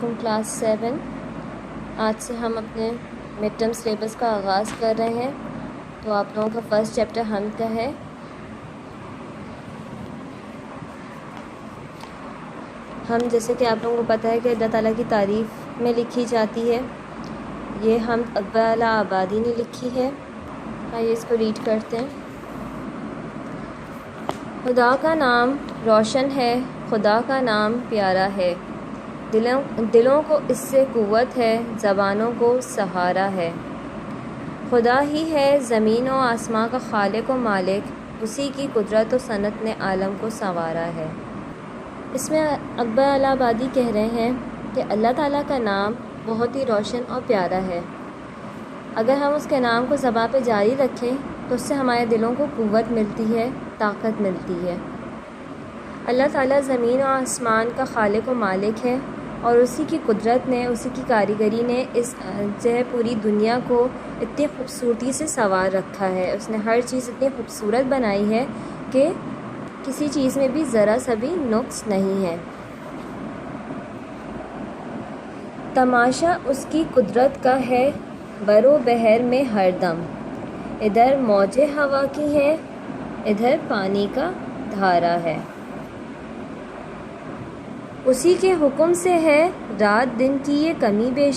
Class 7 آج سے ہم اپنے مڈ ٹرم سلیبس کا آغاز کر رہے ہیں۔ تو آپ لوگوں کا فرسٹ چیپٹر حمد کا ہے۔ ہم جیسے کہ آپ لوگوں کو پتہ ہے کہ اللہ تعالیٰ کی تعریف میں لکھی جاتی ہے۔ یہ حمد اکبر اعلیٰ آبادی نے لکھی ہے۔ آئیے اس کو ریڈ کرتے ہیں۔ خدا کا نام روشن ہے، خدا کا نام پیارا ہے، دلوں کو اس سے قوت ہے، زبانوں کو سہارا ہے۔ خدا ہی ہے زمین و آسماں کا خالق و مالک، اسی کی قدرت و صنعت نے عالم کو سنوارا ہے۔ اس میں اکبر اعلیٰ آبادی کہہ رہے ہیں کہ اللہ تعالیٰ کا نام بہت ہی روشن اور پیارا ہے۔ اگر ہم اس کے نام کو زبان پہ جاری رکھیں تو اس سے ہمارے دلوں کو قوت ملتی ہے، طاقت ملتی ہے۔ اللہ تعالیٰ زمین و آسمان کا خالق و مالک ہے اور اسی کی قدرت نے، اسی کی کاریگری نے اس پوری دنیا کو اتنی خوبصورتی سے سنوار رکھا ہے۔ اس نے ہر چیز اتنی خوبصورت بنائی ہے کہ کسی چیز میں بھی ذرا سا بھی نقص نہیں ہے۔ تماشا اس کی قدرت کا ہے بر و بحر میں ہر دم، ادھر موجیں ہوا کی ہیں، ادھر پانی کا دھارا ہے۔ اسی کے حکم سے ہے رات دن کی یہ کمی بیشی،